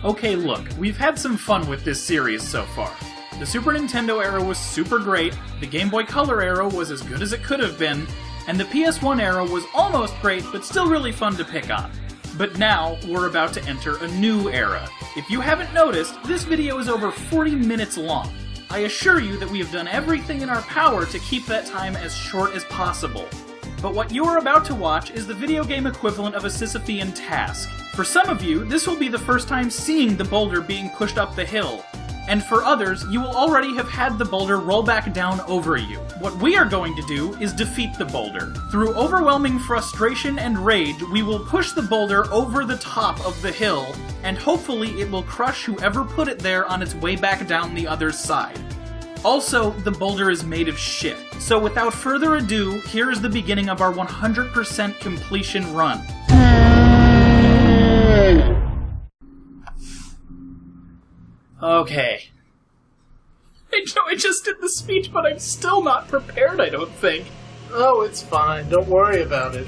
Okay, look, we've had some fun with this series so far. The Super Nintendo era was super great, the Game Boy Color era was as good as it could have been, and the PS1 era was almost great, but still really fun to pick on. But now, we're about to enter a new era. If you haven't noticed, this video is over 40 minutes long. I assure you that we have done everything in our power to keep that time as short as possible. But what you are about to watch is the video game equivalent of a Sisyphean task. For some of you, this will be the first time seeing the boulder being pushed up the hill. And for others, you will already have had the boulder roll back down over you. What we are going to do is defeat the boulder. Through overwhelming frustration and rage, we will push the boulder over the top of the hill, and hopefully it will crush whoever put it there on its way back down the other side. Also, the boulder is made of shit. So without further ado, here is the beginning of our 100% completion run. Okay. I know I just did the speech, but I'm still not prepared, I don't think. Oh, it's fine. Don't worry about it.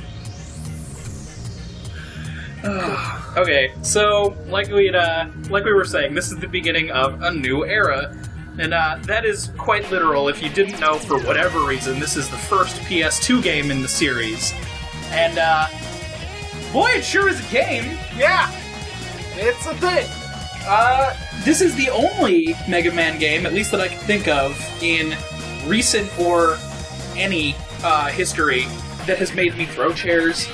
Okay, so, like we were saying, this is the beginning of a new era. And that is quite literal. If you didn't know, for whatever reason, this is the first PS2 game in the series. And, boy, it sure is a game! Yeah! It's a thing! This is the only Mega Man game, at least that I can think of, in recent or any history, that has made me throw chairs,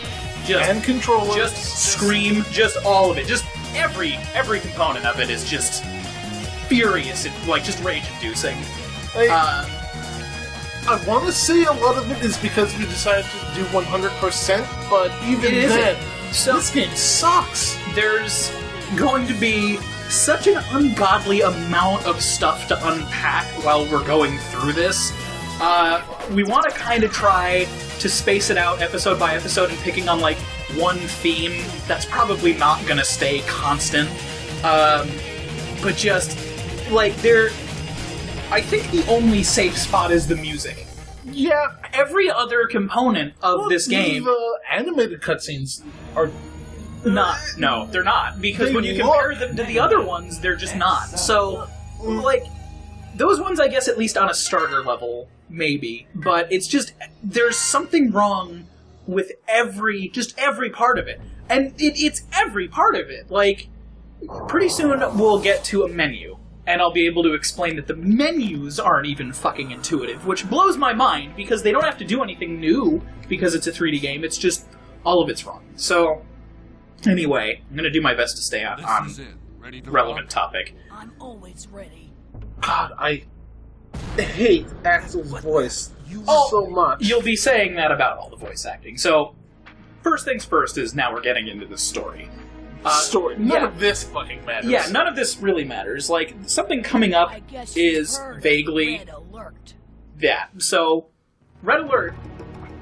and controllers, just scream, just all of it. Just every component of it is just furious, and, like, just rage-inducing. I want to say a lot of it is because we decided to do 100%, but even then, this game sucks. There's going to be such an ungodly amount of stuff to unpack while we're going through this. We want to kind of try to space it out episode by episode and picking on, like, one theme that's probably not going to stay constant. But just, like, I think the only safe spot is the music. Yeah. Every other component of this game... The animated cutscenes are... No, they're not. Because when you compare them to the other ones, they're just not. So, like, those ones, I guess, at least on a starter level, maybe. But it's just, there's something wrong with every part of it. And it's every part of it. Like, pretty soon we'll get to a menu. And I'll be able to explain that the menus aren't even fucking intuitive, which blows my mind, because they don't have to do anything new because it's a 3D game. It's just, all of it's wrong. So... Anyway, I'm going to do my best to stay on relevant topic. I'm always ready. God, I hate Axel's voice so much. You'll be saying that about all the voice acting. So, first things first is now we're getting into the story. None of this fucking matters. Yeah, none of this really matters. Like, something coming up is vaguely... Red Alert. Yeah, so Red Alert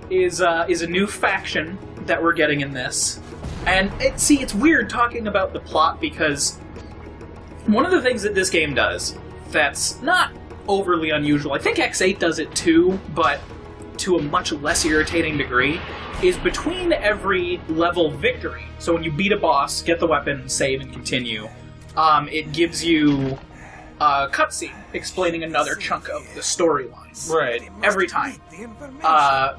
is a new faction that we're getting in this. And, it's weird talking about the plot, because one of the things that this game does that's not overly unusual, I think X8 does it too, but to a much less irritating degree, is between every level victory. So when you beat a boss, get the weapon, save, and continue, it gives you a cutscene explaining another chunk of the storyline. Right. Every time.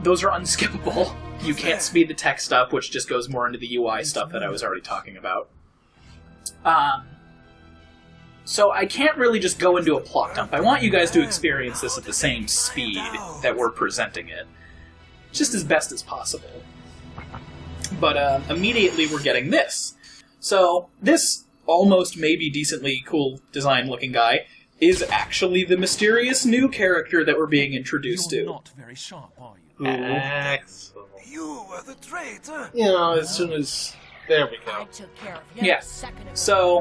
Those are unskippable. You can't speed the text up, which just goes more into the UI stuff that I was already talking about. So I can't really just go into a plot dump. I want you guys to experience this at the same speed that we're presenting it. Just as best as possible. But immediately we're getting this. So this almost maybe decently cool design-looking guy is actually the mysterious new character that we're being introduced to. You're not very sharp, are you? Axel. You were the traitor. You know, as soon as... There we I go. took care of him Yeah. a second ago. So,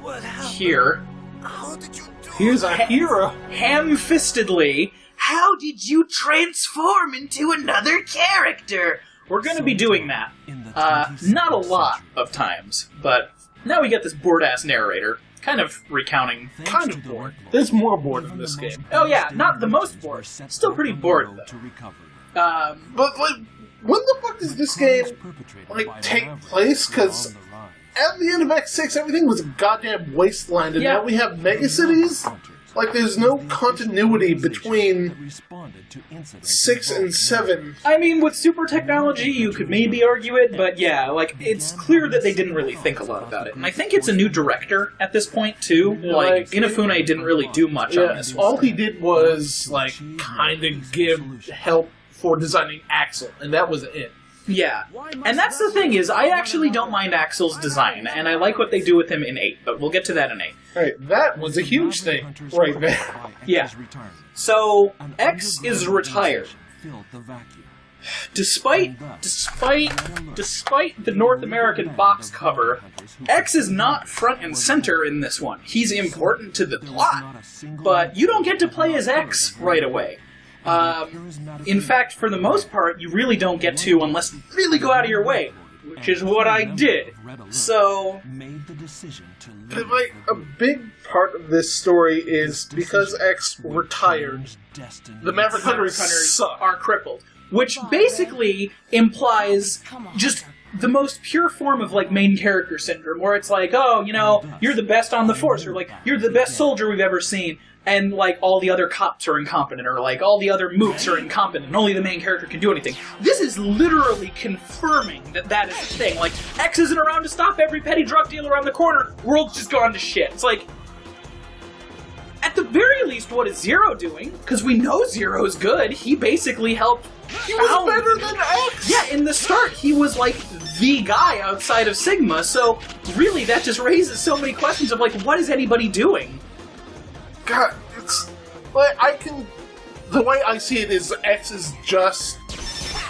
What happened? here, How did you do Here's our hero. ham-fistedly, how did you transform into another character? We're going to be doing that. Not a lot of times, but now we get this bored-ass narrator, kind of recounting. Kind of bored. There's more bored in this game. Oh yeah, not the most bored. Still pretty bored, though. But, like, when the fuck does this game, like, take place? Because at the end of X6, everything was a goddamn wasteland, and now we have megacities? Like, there's no continuity between 6 and 7. I mean, with super technology, you could maybe argue it, but yeah, like, it's clear that they didn't really think a lot about it. And I think it's a new director at this point, too. Like, Inafune didn't really do much on this one. All he did was, like, kind of give help for designing Axel, and that was it. Yeah, and that's the thing is, I actually don't mind Axel's design, and I like what they do with him in 8, but we'll get to that in 8. Right, that was a huge thing right there. Yeah. So, X is retired. Despite the North American box cover, X is not front and center in this one. He's important to the plot, but you don't get to play as X right away. In fact, for the most part, you really don't get to unless you really go out of your way, which is what I did. So, but like, a big part of this story is because X retired, the Maverick Hunters are crippled, which basically implies just the most pure form of, like, main character syndrome, where it's like, oh, you know, you're the best on the force, or, like, you're the best soldier we've ever seen, and, like, all the other cops are incompetent, or, like, all the other mooks are incompetent, and only the main character can do anything. This is literally confirming that that is the thing. Like, X isn't around to stop every petty drug dealer around the corner, world's just gone to shit. It's like, at the very least, what is Zero doing? Because we know Zero's good. He basically helped. He was better than X! Yeah, in the start, he was, like, the guy outside of Sigma, so really that just raises so many questions of, like, what is anybody doing? God, it's... Like, the way I see it is X is just...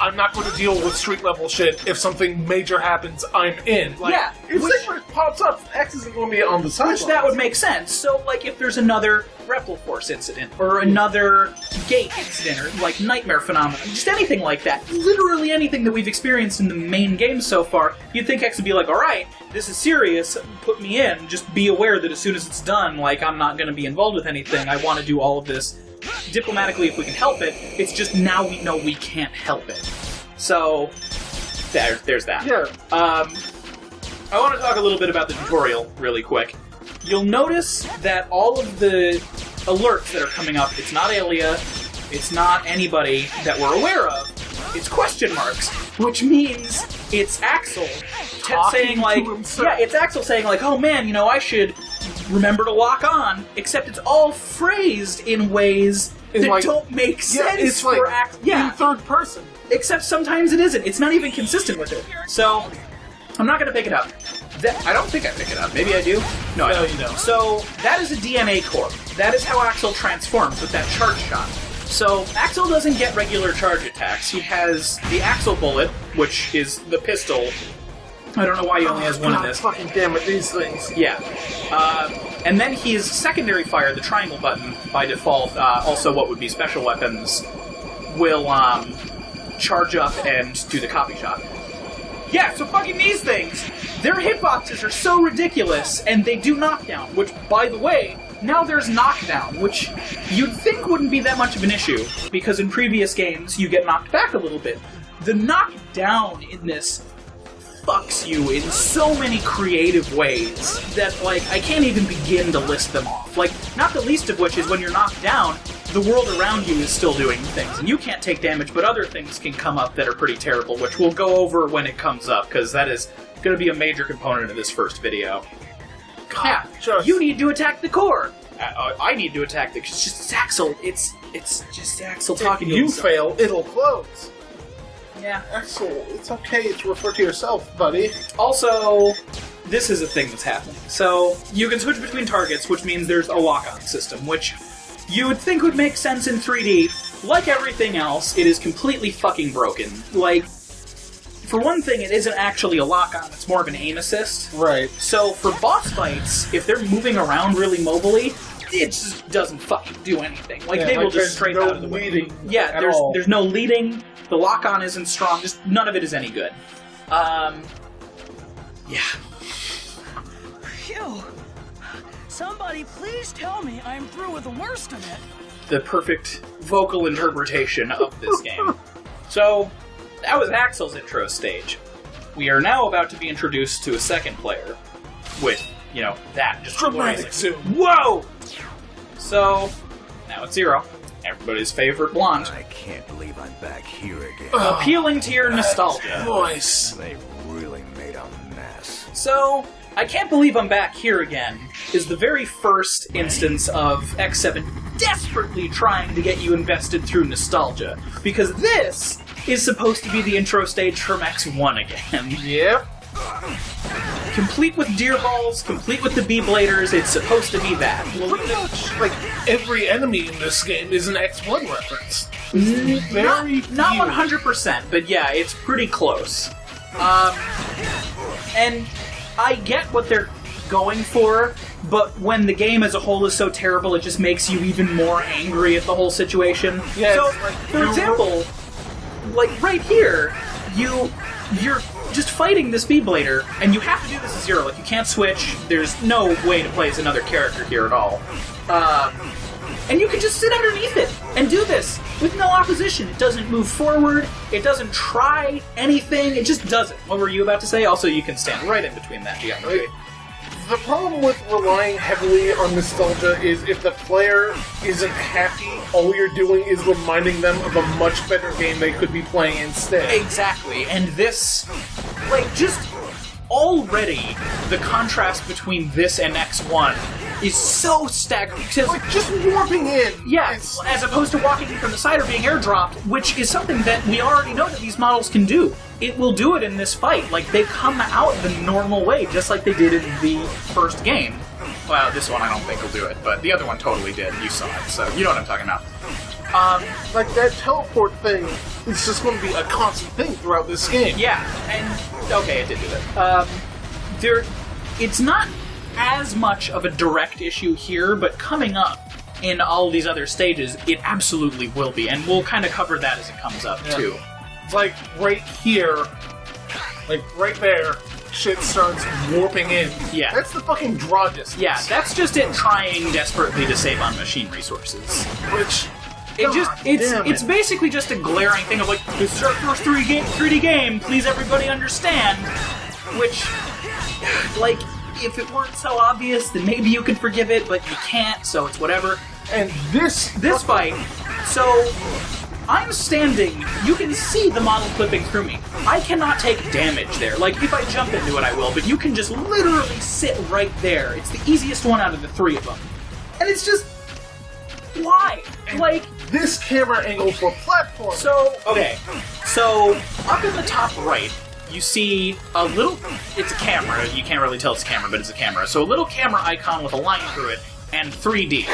I'm not going to deal with street-level shit. If something major happens, I'm in. Like, yeah. If Sigma pops up, X isn't going to be on the sidelines. Which that would make sense. So, like, if there's another Reploforce incident, or another Gate incident, or, like, Nightmare Phenomenon, just anything like that, literally anything that we've experienced in the main game so far, you'd think X would be like, alright, this is serious, put me in, just be aware that as soon as it's done, like, I'm not going to be involved with anything, I want to do all of this diplomatically if we can help it. It's just now we know we can't help it. So, there's that. Yeah. I want to talk a little bit about the tutorial really quick. You'll notice that all of the alerts that are coming up, it's not Alia, it's not anybody that we're aware of. It's question marks, which means it's Axel saying, like, yeah, it's Axel saying, like, oh man, you know, I should remember to lock on, except it's all phrased in ways that like, don't make sense it's for like Axel. Yeah, in third person. Except sometimes it isn't. It's not even consistent with it. So, I'm not going to pick it up. I don't think I pick it up. Maybe I do? No, I don't. You don't. So, that is a DNA core. That is how Axel transforms with that charge shot. So, Axel doesn't get regular charge attacks. He has the Axel bullet, which is the pistol. I don't know why he only has one of this. Fucking damn it, these things. Yeah. And then his secondary fire, the triangle button, by default, also what would be special weapons, will charge up and do the copy shot. Yeah, so fucking these things! Their hitboxes are so ridiculous, and they do knockdown, which, by the way, now there's knockdown, which you'd think wouldn't be that much of an issue, because in previous games you get knocked back a little bit. The knockdown in this fucks you in so many creative ways that, like, I can't even begin to list them off. Like, not the least of which is when you're knocked down, the world around you is still doing things, and you can't take damage, but other things can come up that are pretty terrible, which we'll go over when it comes up, because that is going to be a major component of this first video. God, yeah, you need to attack the core! I need to attack the... It's just Axel. It's just Axel talking to himself. If you fail, it'll close. Yeah. Axel, it's okay to refer to yourself, buddy. Also, this is a thing that's happening. So, you can switch between targets, which means there's a lock-on system, which you would think would make sense in 3D. Like everything else, it is completely fucking broken. Like, for one thing, it isn't actually a lock-on, it's more of an aim assist. Right. So, for boss fights, if they're moving around really mobily, it just doesn't fucking do anything. Like, they will just straight out of the way. Yeah, there's no leading. The lock-on isn't strong. Just none of it is any good. Yeah. Phew. Somebody please tell me I'm through with the worst of it. The perfect vocal interpretation of this game. So, that was Axel's intro stage. We are now about to be introduced to a second player. with, you know, that just Dramatic blazing. zoom. Whoa! So, now it's Zero. Everybody's favorite blonde. I can't believe I'm back here again. Appealing to your nostalgia. Voice. They really made a mess. So, I Can't Believe I'm Back Here Again is the very first instance of X7 desperately trying to get you invested through nostalgia. Because this is supposed to be the intro stage from X1 again. Yep. Complete with deer balls, complete with the B-bladers, it's supposed to be that. Pretty much, like, every enemy in this game is an X1 reference. Not 100%, but yeah, it's pretty close. And I get what they're going for, but when the game as a whole is so terrible, it just makes you even more angry at the whole situation. Yeah, so, it's like, for example, like right here, you're just fighting this B-blader, and you have to do this as Zero. Like, you can't switch. There's no way to play as another character here at all. And you can just sit underneath it and do this with no opposition. It doesn't move forward. It doesn't try anything. It just does it. What were you about to say? Also, you can stand right in between that geometry. The problem with relying heavily on nostalgia is if the player isn't happy, all you're doing is reminding them of a much better game they could be playing instead. Exactly. And this, like, just already the contrast between this and X1 is so staggering. Like, just warping in. Yeah, is- as opposed to walking in from the side or being airdropped, which is something that we already know that these models can do. It will do it in this fight. Like, they come out the normal way, just like they did in the first game. Well, this one I don't think will do it, but the other one totally did. You saw it, so you know what I'm talking about. like, that teleport thing is just going to be a constant thing throughout this game. Yeah, and okay, it did do that. It's not as much of a direct issue here, but coming up in all of these other stages, it absolutely will be, and we'll kind of cover that as it comes up, too. It's like, right here, like, right there, shit starts warping in. Yeah. That's the fucking draw distance. Yeah, that's just it trying desperately to save on machine resources. Which... It's basically just a glaring thing of like, this is our first 3D game, please everybody understand. Which, like, if it weren't so obvious, then maybe you could forgive it, but you can't, so it's whatever. And this fight, so I'm standing, you can see the model clipping through me. I cannot take damage there. Like, if I jump into it, I will, but you can just literally sit right there. It's the easiest one out of the three of them. And it's just... why? Like... this camera angle for platform. So, okay. So, up in the top right, you see a little... it's a camera. You can't really tell it's a camera, but it's a camera. So a little camera icon with a line through it, and 3D.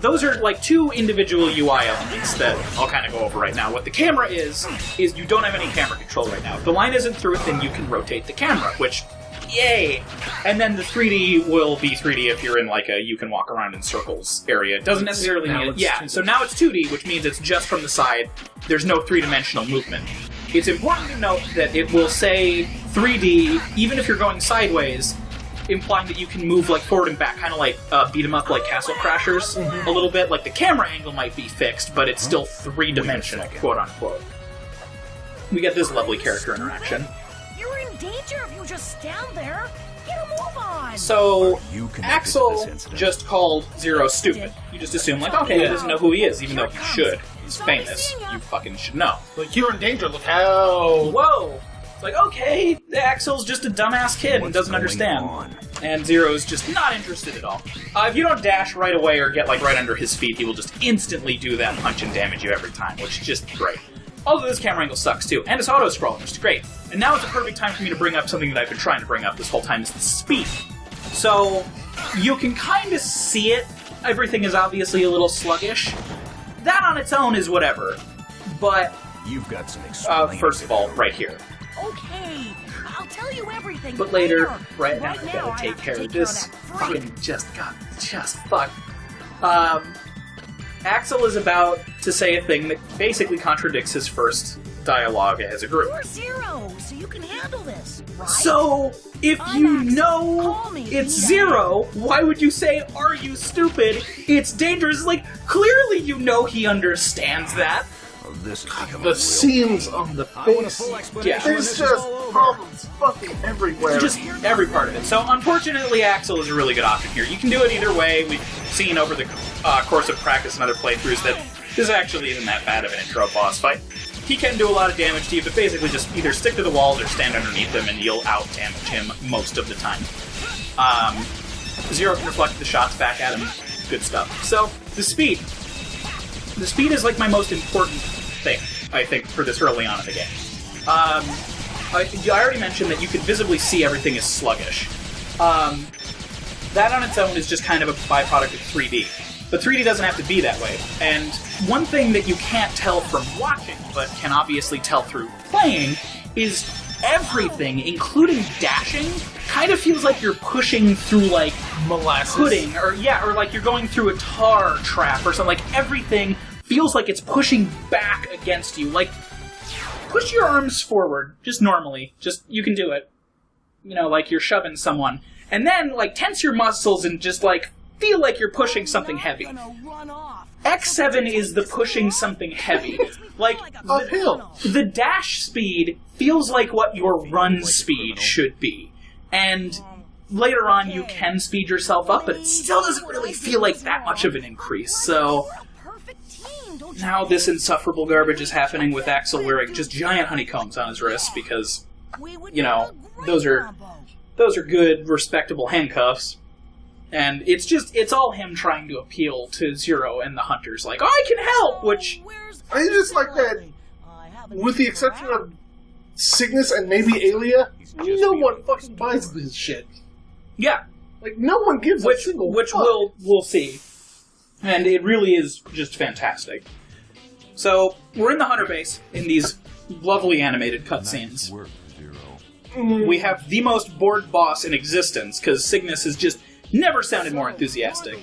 Those are like two individual UI elements that I'll kind of go over right now. What the camera is you don't have any camera control right now. If the line isn't through it, then you can rotate the camera, which... yay! And then the 3D will be 3D if you're in like a you can walk around in circles area. It doesn't necessarily mean it. Yeah, so now it's 2D, which means it's just from the side. There's no three-dimensional movement. It's important to note that it will say 3D, even if you're going sideways, implying that you can move like forward and back, kind of like beat 'em up like Castle Crashers a little bit. Like the camera angle might be fixed, but it's still three-dimensional, quote-unquote. We get this lovely character interaction. You're in danger if you just stand there. Get a move on. So, You connected to Axel this incident. just called Zero stupid. You just assume, like, okay, he doesn't know who he is, even though he should. He's famous. You fucking should know. Like, you're in danger, look how... Whoa! It's like, okay, Axel's just a dumbass kid and What's doesn't going understand. on? And Zero's just not interested at all. If you don't dash right away or get, like, right under his feet, he will just instantly do that punch and damage you every time, which is just great. Although this camera angle sucks too, and it's auto-scrolling, which is great. And now it's a perfect time for me to bring up something that I've been trying to bring up this whole time, is the speed. So, you can kind of see it. Everything is obviously a little sluggish. That on its own is whatever. But, You've got some explaining first to of all, do. right here. Okay, I'll tell you everything. But later, Right now, I now, gotta I take have to care of take care of this. that freak. Fucking just fuck. Axel is about to say a thing that basically contradicts his first dialogue as a group. You're Zero, so you can handle this, right? So, if I'm you Axel. know Call me it's Nina. Zero, why would you say, are you stupid? It's dangerous. Like, clearly you know he understands that. this has become The seams on the face. Yeah. There's just problems fucking everywhere. Just every part of it. So, unfortunately, Axel is a really good option here. You can do it either way. We've seen over the course of practice and other playthroughs that this actually isn't that bad of an intro boss fight. He can do a lot of damage to you, but basically just either stick to the walls or stand underneath him and you'll out-damage him most of the time. Zero can reflect the shots back at him. Good stuff. So, the speed. The speed is like my most important thing, I think, for this early on in the game. I already mentioned that you can visibly see everything is sluggish. That on its own is just kind of a byproduct of 3D. But 3D doesn't have to be that way. And one thing that you can't tell from watching, but can obviously tell through playing, is everything, including dashing, kind of feels like you're pushing through, like, molasses. pudding, or like you're going through a tar trap or something. Like, everything feels like it's pushing back against you. Like, push your arms forward, just normally. Just, you can do it. You know, like you're shoving someone. And then, like, tense your muscles and just, like, feel like you're pushing something heavy. X7 is the pushing something heavy. Like, uphill. The dash speed feels like what your run speed should be. And later on you can speed yourself up, but it still doesn't really feel like that much of an increase. So now this insufferable garbage is happening with Axel wearing just giant honeycombs on his wrists because, you know, those are good, respectable handcuffs. And it's all him trying to appeal to Zero and the Hunters. Like, I can help, which... I just like that, with the exception of Cygnus and maybe Aelia, no one fucking buys this shit. Yeah. Like, no one gives a single Which fuck. we'll see. And it really is just fantastic. So, we're in the Hunter base, in these lovely animated cutscenes. We have the most bored boss in existence, because Cygnus has just never sounded more enthusiastic.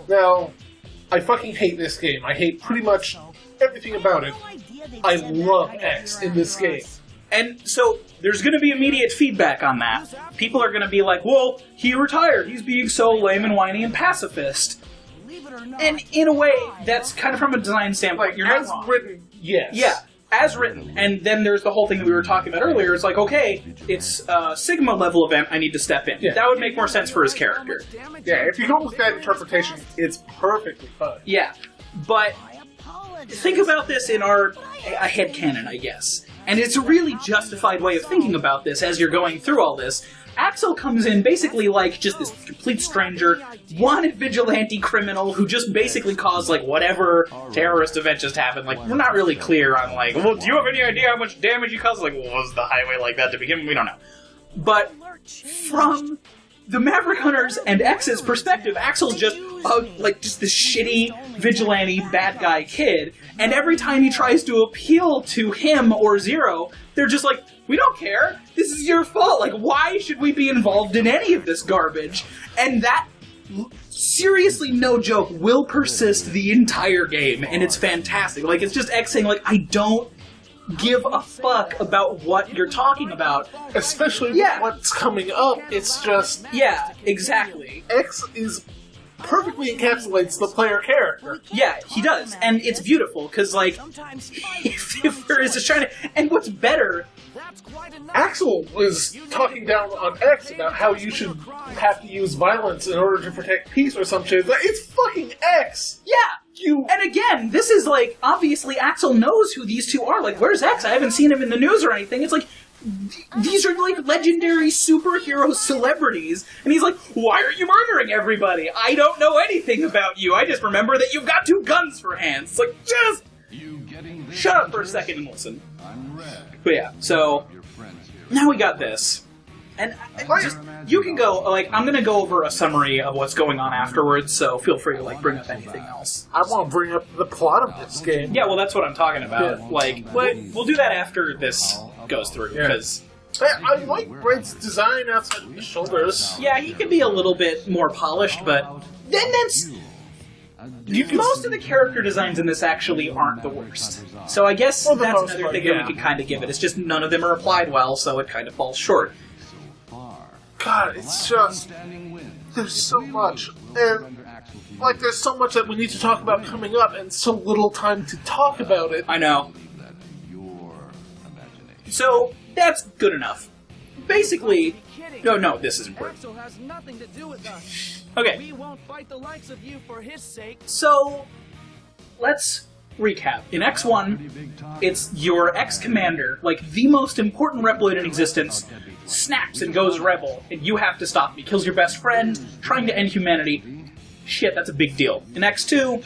Now, I fucking hate this game. I hate pretty much everything about it. I love X in this game. And so, there's going to be immediate feedback on that. People are going to be like, well, he retired. He's being so lame and whiny and pacifist. And in a way, that's kind of from a design standpoint. Like, You're not as wrong. written, yes. Yeah, as written. And then there's the whole thing that we were talking about earlier. It's like, okay, it's a Sigma level event, I need to step in. Yeah. That would make more sense for his character. Yeah, if you go with that interpretation, it's perfectly fine. Yeah, but think about this in a headcanon, I guess. And it's a really justified way of thinking about this as you're going through all this. Axel comes in basically like just this complete stranger, wanted vigilante criminal who just basically caused like whatever terrorist event just happened. Like, we're not really clear on like, well, do you have any idea how much damage he caused? Like, well, was the highway like that to begin with? We don't know. But from the Maverick Hunters and X's perspective, Axel's just just this shitty vigilante bad guy kid, and every time he tries to appeal to him or Zero, they're just like, we don't care. This is your fault. Like, why should we be involved in any of this garbage? And that, seriously, no joke, will persist the entire game, and it's fantastic. Like, it's just X saying, like, I don't give a fuck about what you're talking about. Especially with what's coming up, it's just... Yeah, exactly. X perfectly encapsulates the player character. Yeah, he does. And it's beautiful, because, like, if there is a shiny... And what's better... Axel was talking down on X about how you should have to use violence in order to protect peace or some shit. It's fucking X! Yeah! And again, this is like, obviously Axel knows who these two are. Like, where's X? I haven't seen him in the news or anything. It's like, these are like legendary superhero celebrities. And he's like, why are you murdering everybody? I don't know anything about you. I just remember that you've got 2 guns for hands. It's like, just shut up for a second and listen. But yeah, so now we got this. And you can go, like, I'm going to go over a summary of what's going on afterwards, so feel free to, like, bring up anything else. I want to bring up the plot of this game. Yeah, well, that's what I'm talking about. Yeah. Like, we'll do that after this goes through, because... I like Red's design outside of the shoulders. Yeah, he can be a little bit more polished, but then that's... Most of the character designs in this actually aren't the worst. So I guess that's another thing that we can kind of give it. It's just none of them are applied well, so it kind of falls short. God, it's just... There's so much. And like, there's so much that we need to talk about coming up, and so little time to talk about it. I know. So, that's good enough. Basically... No, this is important. Axel has nothing to do with us. Okay. We won't fight the likes of you for his sake. So, let's recap. In X1, it's your ex-commander, like the most important Reploid in existence, snaps and goes rebel, and you have to stop him. He kills your best friend, trying to end humanity. Shit, that's a big deal. In X2,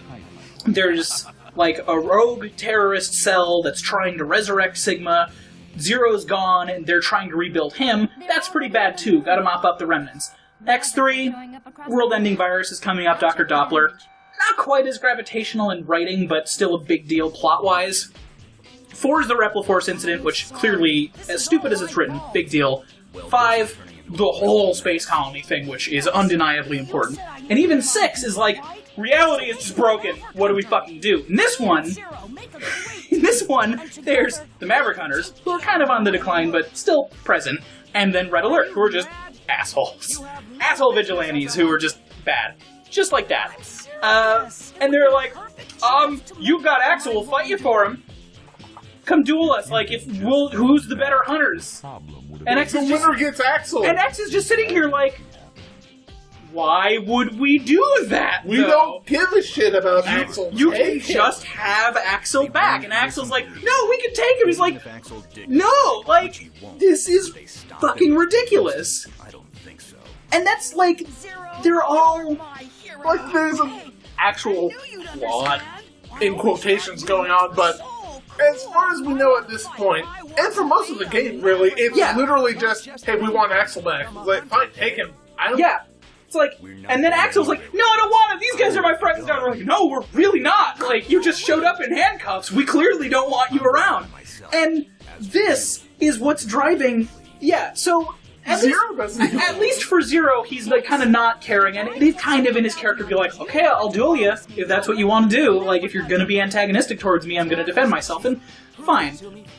there's like a rogue terrorist cell that's trying to resurrect Sigma. Zero's gone, and they're trying to rebuild him. That's pretty bad too. Gotta mop up the remnants. X3, world-ending virus is coming up, Dr. Doppler. Not quite as gravitational in writing, but still a big deal plot-wise. 4 is the Repliforce incident, which clearly, as stupid as it's written, big deal. 5, the whole space colony thing, which is undeniably important. And even 6 is like, reality is just broken. What do we fucking do? In this one, there's the Maverick Hunters, who are kind of on the decline, but still present, and then Red Alert, who are just assholes. Asshole vigilantes who are just bad. Just like that. And they're like, you've got Axel, we'll fight you for him. Come duel us, like, who's the better hunters? And X is winner gets Axel. And X is just sitting here like, why would we do that, We don't give a shit about Axel. You can just have Axel back. And Axel's like, no, we can take him. He's like, no, like, this is fucking ridiculous. I don't think so. And that's like, they're all... Like, there's an actual plot, in quotations, going on, but as far as we know at this point, and for most of the game, really, it's literally just, hey, we want Axel back. It's like, fine, take him. It's like, and then Axel's like, no, I don't want him. These guys are my friends. And they're like, no, we're really not. Like, you just showed up in handcuffs. We clearly don't want you around. And this is what's driving, so... At least for Zero, he's like kind of not caring, and it is kind of in his character to be like, okay, I'll duel you if that's what you want to do. Like, if you're going to be antagonistic towards me, I'm going to defend myself, and fine.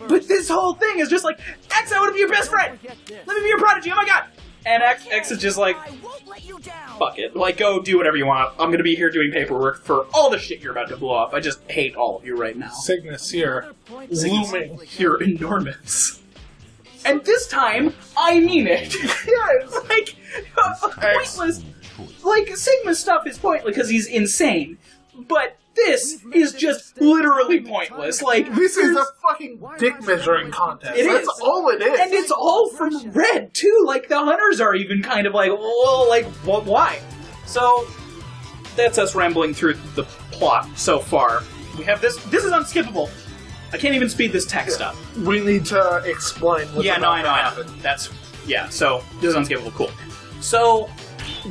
But this whole thing is just like, X, I want to be your best friend. Let me be your prodigy. Oh my god. And X is just like, fuck it. Like, go do whatever you want. I'm going to be here doing paperwork for all the shit you're about to blow up. I just hate all of you right now. Cygnus here, looming. You're enormous. And this time, I mean it. Yes. Like, pointless. Like, Sigma's stuff is pointless because he's insane. But this is just literally pointless. Like, this is a fucking dick measuring contest. That's all it is. And it's all from Red, too. Like, the Hunters are even kind of like, well, like, why? So, that's us rambling through the plot so far. We have this. This is unskippable. I can't even speed this text up. We need to explain what's about to happen. That's, so this is unskippable. Cool. So,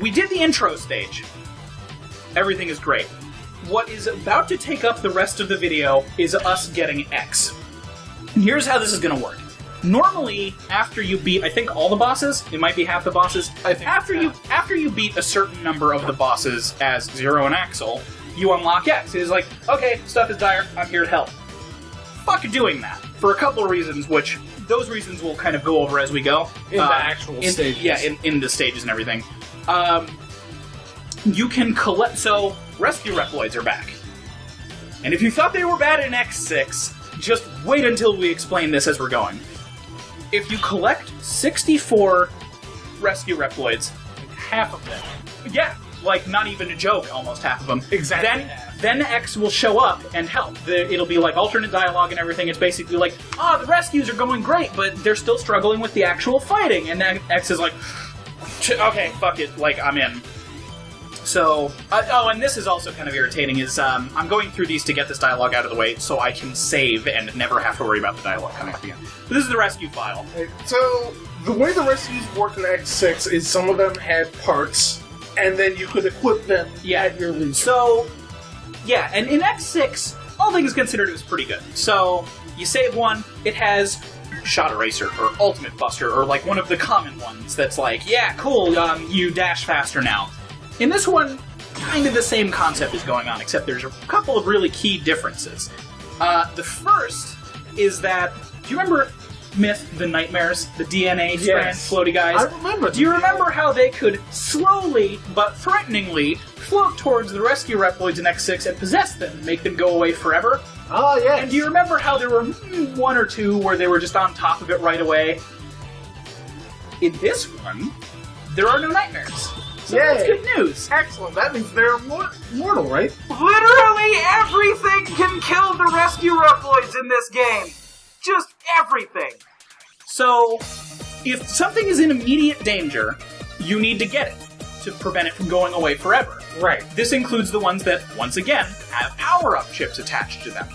we did the intro stage. Everything is great. What is about to take up the rest of the video is us getting X. And here's how this is going to work. Normally, after you beat, I think all the bosses, it might be half the bosses, I think after you beat a certain number of the bosses as Zero and Axel, you unlock X. It is like, okay, stuff is dire, I'm here to help. Fuck doing that, for a couple of reasons, which those reasons we'll kind of go over as we go. In the actual stages. Yeah, in the stages and everything. You can collect... So, rescue Reploids are back. And if you thought they were bad in X6, just wait until we explain this as we're going. If you collect 64 rescue Reploids, half of them... Yeah, like, not even a joke, almost half of them. Exactly. Then X will show up and help. It'll be like alternate dialogue and everything. It's basically like, the rescues are going great, but they're still struggling with the actual fighting. And then X is like, okay, fuck it, like, I'm in. So, and this is also kind of irritating, is I'm going through these to get this dialogue out of the way so I can save and never have to worry about the dialogue coming up again. But this is the rescue file. So, the way the rescues work in X6 is some of them had parts, and then you could equip them at your leisure. So, yeah, and in X6, all things considered, it was pretty good. So, you save one, it has Shot Eraser, or Ultimate Buster, or like one of the common ones that's like, yeah, cool, you dash faster now. In this one, kind of the same concept is going on, except there's a couple of really key differences. The first is that, do you remember myth, the nightmares, the DNA strand floaty guys. I remember. Do you remember how they could slowly but threateningly float towards the rescue Reploids in X6 and possess them and make them go away forever? Oh, yes. And do you remember how there were one or two where they were just on top of it right away? In this one, there are no nightmares. So that's good news. Excellent. That means they're mortal, right? Literally everything can kill the rescue Reploids in this game. Just everything. So, if something is in immediate danger, you need to get it to prevent it from going away forever. Right. This includes the ones that, once again, have power-up chips attached to them.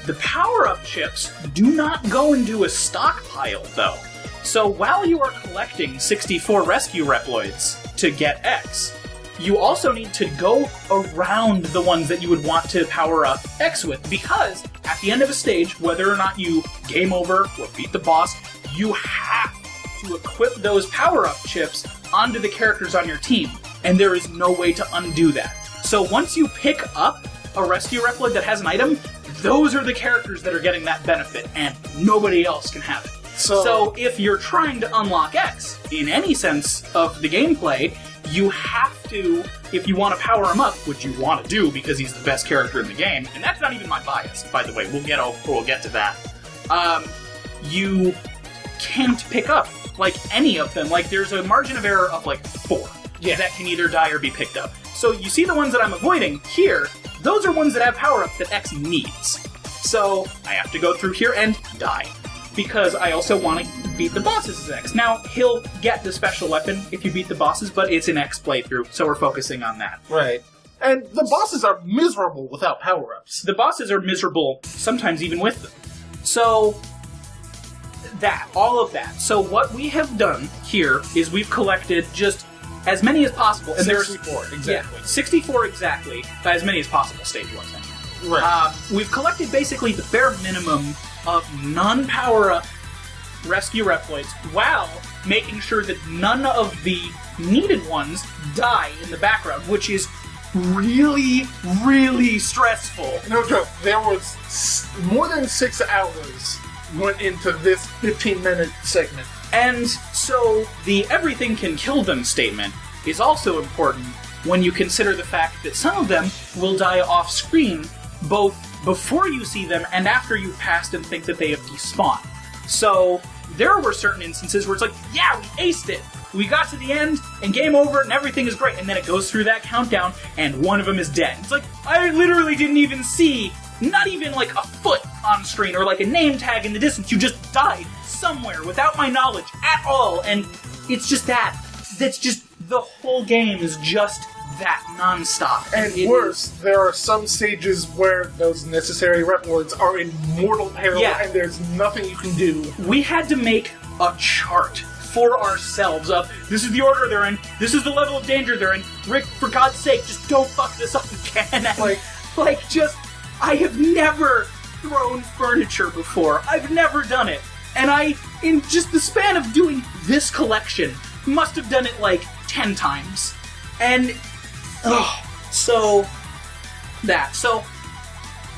The power-up chips do not go into a stockpile, though. So while you are collecting 64 rescue Reploids to get X, you also need to go around the ones that you would want to power up X with, because at the end of a stage, whether or not you game over or beat the boss, you have to equip those power-up chips onto the characters on your team, and there is no way to undo that. So once you pick up a rescue Reploid that has an item, those are the characters that are getting that benefit, and nobody else can have it. So if you're trying to unlock X, in any sense of the gameplay, you have to, if you want to power him up, which you want to do because he's the best character in the game, and that's not even my bias, by the way, we'll get to that. You can't pick up, like, any of them. Like, there's a margin of error of, like, 4 that can either die or be picked up. So you see the ones that I'm avoiding here, those are ones that have power-up that X needs. So I have to go through here and die, because I also want to beat the bosses as X. Now, he'll get the special weapon if you beat the bosses, but it's an X playthrough, so we're focusing on that. Right. And the bosses are miserable without power-ups. The bosses are miserable, sometimes even with them. So, all of that. So what we have done here is we've collected just as many as possible. And 64, exactly. Yeah, 64 exactly, as many as possible stage-wise. Right. We've collected basically the bare minimum of non-power-up rescue Reploids, while making sure that none of the needed ones die in the background, which is really, really stressful. No joke, there was more than 6 hours went into this 15-minute segment. And so the everything can kill them statement is also important when you consider the fact that some of them will die off-screen both before you see them and after you've passed and think that they have despawned. So there were certain instances where it's like, yeah, we aced it! We got to the end, and game over, and everything is great, and then it goes through that countdown, and one of them is dead. It's like, I literally didn't even see, not even like a foot on screen, or like a name tag in the distance, you just died somewhere without my knowledge at all, and it's just that. That's just, the whole game is just that, non-stop. And worse, there are some stages where those necessary Reploids are in mortal peril, and there's nothing you can do. We had to make a chart for ourselves of, this is the order they're in, this is the level of danger they're in, Rick, for God's sake, just don't fuck this up again. And I have never thrown furniture before. I've never done it. And I, in just the span of doing this collection, must have done it like 10 times. And, so,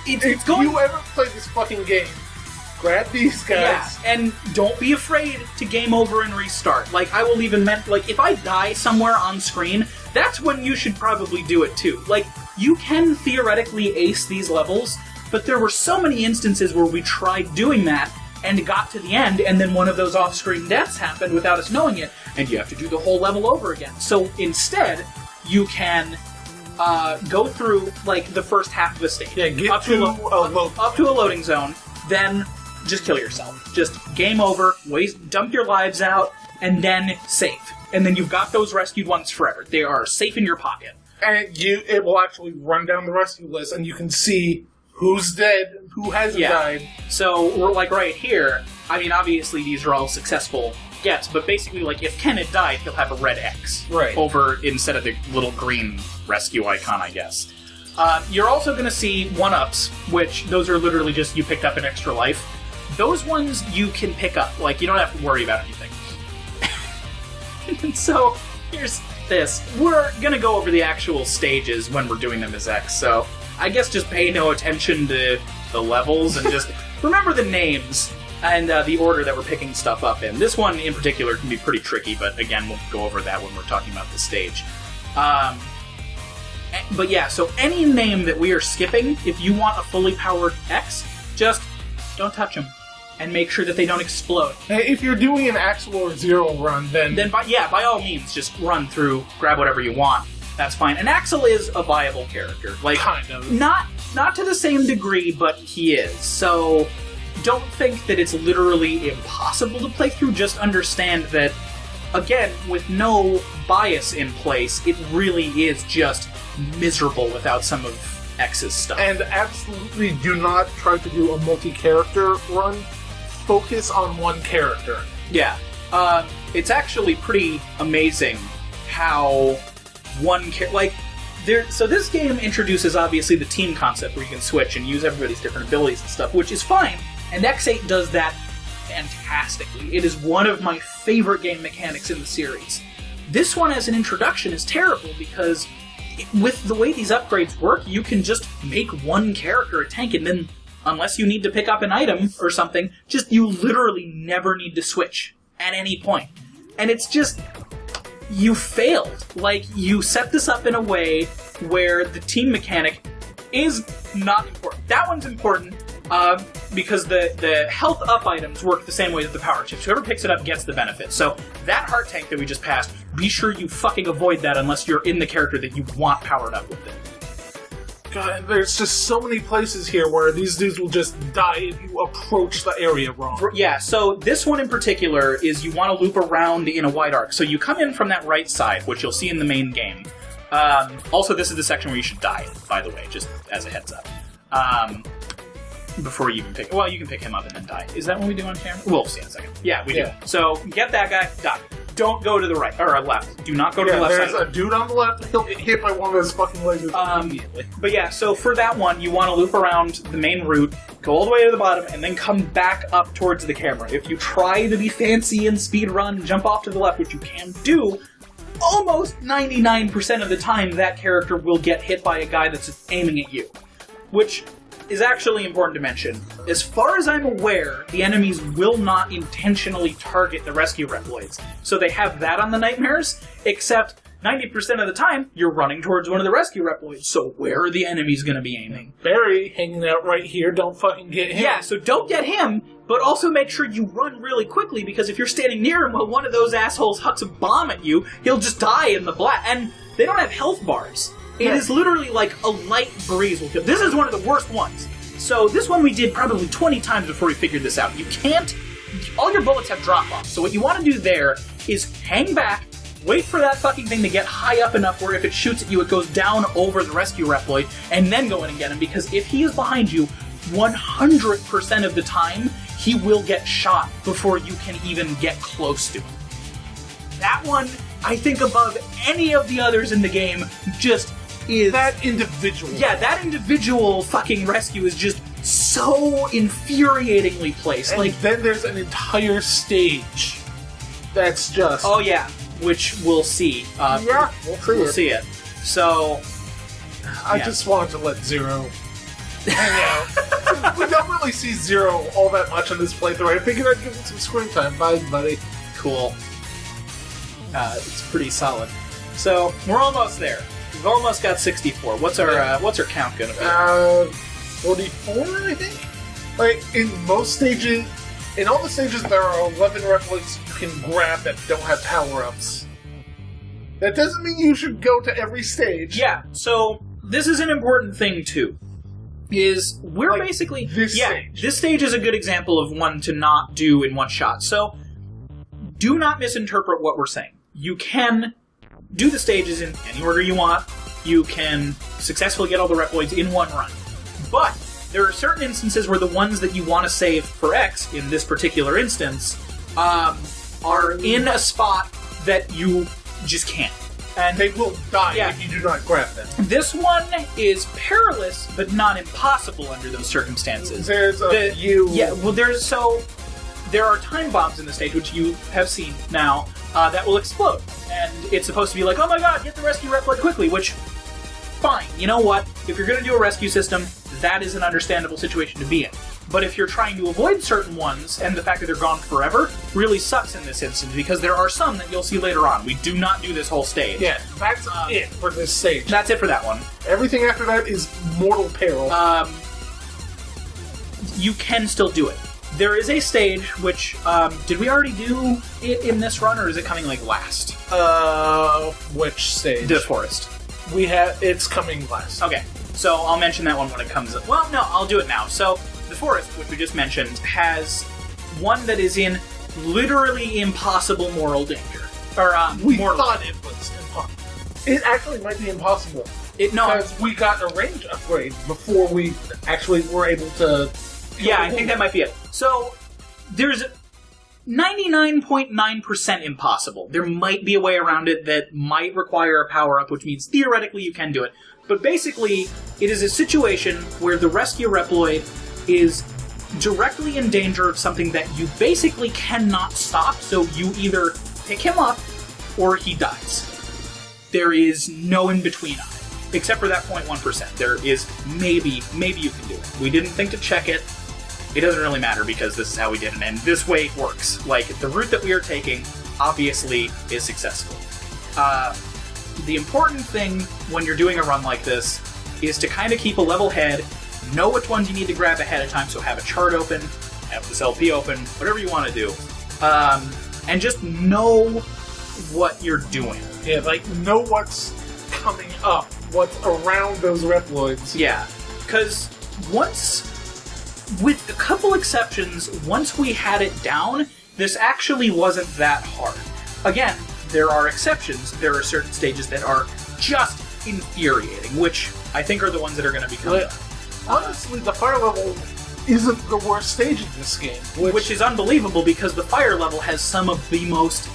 it's going... If you ever play this fucking game, grab these guys. Yeah, and don't be afraid to game over and restart. Like, I will even, if I die somewhere on screen, that's when you should probably do it too. Like, you can theoretically ace these levels, but there were so many instances where we tried doing that, and got to the end, and then one of those off-screen deaths happened without us knowing it, and you have to do the whole level over again. So instead, you can go through, like, the first half of the stage. Yeah, get up to a loading zone, then just kill yourself. Just game over, dump your lives out, and then save. And then you've got those rescued ones forever. They are safe in your pocket. And it will actually run down the rescue list, and you can see who's dead, who hasn't died. So, we're like right here, I mean, obviously these are all successful gets, but basically, like, if Ken had died, he'll have a red X. Right. Over, instead of the little green rescue icon, I guess. You're also going to see 1-ups, which those are literally just you picked up an extra life. Those ones you can pick up. Like, you don't have to worry about anything. And so, here's this. We're going to go over the actual stages when we're doing them as X, so I guess just pay no attention to the levels and just remember the names. and the order that we're picking stuff up in. This one in particular can be pretty tricky, but again, we'll go over that when we're talking about the stage. But yeah, so any name that we are skipping, if you want a fully powered X, just don't touch them. And make sure that they don't explode. If you're doing an Axel or Zero run, then by all means, just run through, grab whatever you want. That's fine. And Axel is a viable character. Like, kind of. Not to the same degree, but he is. So don't think that it's literally impossible to play through. Just understand that, again, with no bias in place, it really is just miserable without some of X's stuff. And absolutely do not try to do a multi-character run. Focus on one character. Yeah. It's actually pretty amazing how one so this game introduces, obviously, the team concept where you can switch and use everybody's different abilities and stuff, which is fine. And X8 does that fantastically. It is one of my favorite game mechanics in the series. This one, as an introduction, is terrible because with the way these upgrades work, you can just make one character a tank and then, unless you need to pick up an item or something, you literally never need to switch at any point. And it's just, you failed. Like, you set this up in a way where the team mechanic is not important. That one's important because the health up items work the same way as the power chips. Whoever picks it up gets the benefit. So that heart tank that we just passed, be sure you fucking avoid that unless you're in the character that you want powered up with it. God, there's just so many places here where these dudes will just die if you approach the area wrong. Yeah, so this one in particular is you want to loop around in a wide arc. So you come in from that right side, which you'll see in the main game. Also, this is the section where you should die, by the way, just as a heads up. Before you even pick... Well, you can pick him up and then die. Is that what we do on camera? We'll see in a second. Yeah, we do. So, get that guy, die. Don't go to the right, or left. Do not go to the left side. There's a dude on the left, he'll get hit by one of those fucking lasers immediately. But yeah, so for that one, you want to loop around the main route, go all the way to the bottom, and then come back up towards the camera. If you try to be fancy and speed run and jump off to the left, which you can do, almost 99% of the time that character will get hit by a guy that's aiming at you. Which is actually important to mention. As far as I'm aware, the enemies will not intentionally target the rescue reploids. So they have that on the nightmares, except 90% of the time, you're running towards one of the rescue reploids, so where are the enemies going to be aiming? Barry hanging out right here, don't fucking get him. Yeah, so don't get him, but also make sure you run really quickly, because if you're standing near him while one of those assholes hucks a bomb at you, he'll just die in the blast. And they don't have health bars. It is literally like a light breeze will kill. This is one of the worst ones. So this one we did probably 20 times before we figured this out. You can't... All your bullets have drop-off. So what you want to do there is hang back, wait for that fucking thing to get high up enough where if it shoots at you, it goes down over the rescue reploid, and then go in and get him. Because if he is behind you, 100% of the time, he will get shot before you can even get close to him. That one, I think above any of the others in the game, just... is that individual. Yeah, that individual fucking rescue is just so infuriatingly placed. And then there's an entire stage that's just... Oh, yeah, which we'll see. Yeah, we'll see it. So... I just wanted to let Zero hang out. We don't really see Zero all that much in this playthrough. I figured I'd give him some screen time. Bye, buddy. Cool. It's pretty solid. So, we're almost there. We've almost got 64. What's our count gonna be? 44, I think? Like, in most stages... In all the stages, there are 11 replicas you can grab that don't have power-ups. That doesn't mean you should go to every stage. Yeah, so this is an important thing, too. Is we're like basically... This stage. This stage is a good example of one to not do in one shot. So, do not misinterpret what we're saying. You can... do the stages in any order you want. You can successfully get all the reploids in one run. But there are certain instances where the ones that you want to save for X, in this particular instance, are in a spot that you just can't. And they will die if you do not grab them. This one is perilous, but not impossible under those circumstances. There's a few... Yeah, well, there are time bombs in the stage, which you have seen now, that will explode. And it's supposed to be like, oh my god, get the rescue reploid quickly, which, fine. You know what? If you're going to do a rescue system, that is an understandable situation to be in. But if you're trying to avoid certain ones, and the fact that they're gone forever really sucks in this instance, because there are some that you'll see later on. We do not do this whole stage. Yeah, that's it for this stage. That's it for that one. Everything after that is mortal peril. You can still do it. There is a stage which, did we already do it in this run, or is it coming, like, last? Which stage? The forest. It's coming last. Okay, so I'll mention that one when it comes up. Well, no, I'll do it now. So, the forest, which we just mentioned, has one that is in literally impossible moral danger. Or, we mortal. thought it was impossible. It actually might be impossible. No, because we got a range upgrade before we actually were able to... Yeah, I think that might be it. So, there's 99.9% impossible. There might be a way around it that might require a power-up, which means theoretically you can do it. But basically, it is a situation where the rescue reploid is directly in danger of something that you basically cannot stop, so you either pick him up or he dies. There is no in-between on it, except for that 0.1%. There is maybe you can do it. We didn't think to check it. It doesn't really matter because this is how we did it, and this way it works. Like, the route that we are taking, obviously, is successful. The important thing when you're doing a run like this is to kind of keep a level head, know which ones you need to grab ahead of time, so have a chart open, have this LP open, whatever you want to do, and just know what you're doing. Yeah, like, know what's coming up, what's around those reploids. Yeah, because with a couple exceptions, once we had it down, this actually wasn't that hard. Again, there are exceptions. There are certain stages that are just infuriating, which I think are the ones that are going to be coming up. Honestly, the fire level isn't the worst stage in this game. Which is unbelievable, because the fire level has some of the most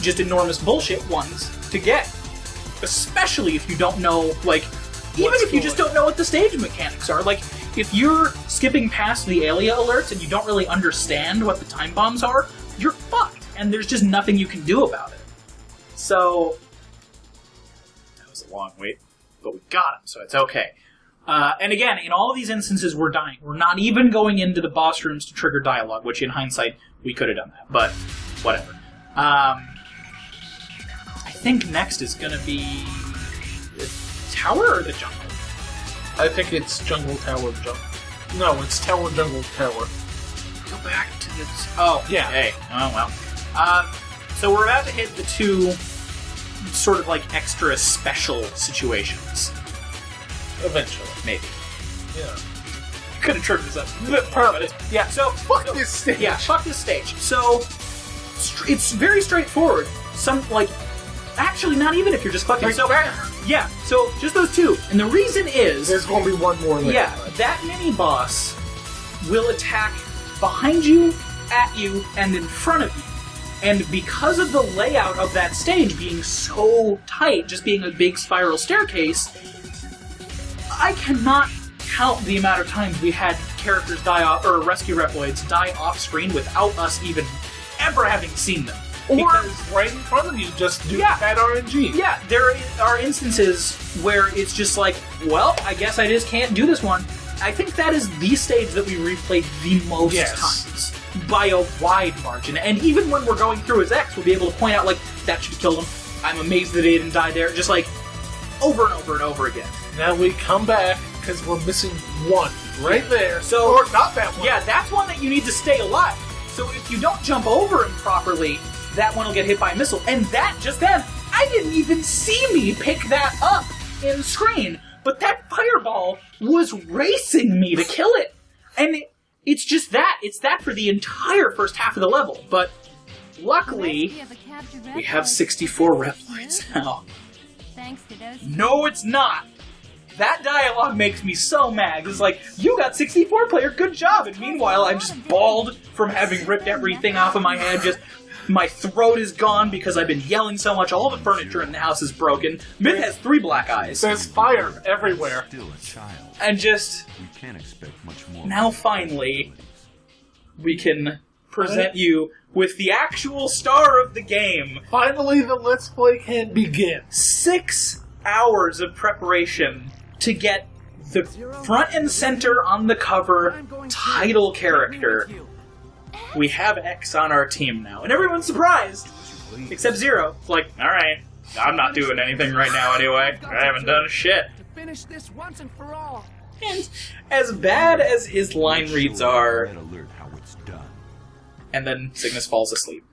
just enormous bullshit ones to get. Especially if you don't know, like, even if you just don't know what the stage mechanics are. Like, if you're skipping past the Alia alerts and you don't really understand what the time bombs are, you're fucked, and there's just nothing you can do about it. So, that was a long wait, but we got him, so it's okay. And again, in all of these instances, we're dying. We're not even going into the boss rooms to trigger dialogue, which in hindsight, we could have done that, but whatever. I think next is going to be the tower or the jungle? I think it's Jungle Tower Jungle. No, it's Tower Jungle Tower. Go back to this. Oh, yeah. Hey. Oh, well. So we're about to hit the two sort of like extra special situations. Eventually. Maybe. Yeah. Could have turned this up. Perfect. Yeah, so... Fuck this stage. Yeah, fuck this stage. So, it's very straightforward. Actually, not even if you're just fucking... Yeah, so just those two. And the reason is... There's going to be one more later. Yeah, that mini-boss will attack behind you, at you, and in front of you. And because of the layout of that stage being so tight, just being a big spiral staircase, I cannot count the amount of times we had characters die off, or rescue reploids die off-screen without us even ever having seen them. Because right in front of you, just do that RNG. Yeah, there are instances where it's just like, well, I guess I just can't do this one. I think that is the stage that we replayed the most times. By a wide margin. And even when we're going through as X, we'll be able to point out, like, that should have killed him. I'm amazed that he didn't die there. Just like, over and over and over again. Now we come back, because we're missing one. Right there. So, or not that one. Yeah, that's one that you need to stay alive. So if you don't jump over him properly, that one will get hit by a missile. And that, just then, I didn't even see me pick that up in screen. But that fireball was racing me to kill it. And it's just that. It's that for the entire first half of the level. But luckily, we have 64 reploids now. No, it's not. That dialogue makes me so mad. It's like, you got 64 player, good job. And meanwhile, I'm just bald from having ripped everything off of my head. Just, my throat is gone because I've been yelling so much. All the furniture in the house is broken. Myth has 3 black eyes. There's fire everywhere. Still a child. And just, We can't expect much more. now finally, we can present you with the actual star of the game. Finally, the Let's Play can begin. 6 hours of preparation to get the front and center on the cover title character. We have X on our team now, and everyone's surprised, except Zero. It's like, alright, I'm not doing anything right now anyway. I haven't done shit. Finish this once and for all. And as bad as his line reads are, Red alert how it's done. and then Cygnus falls asleep.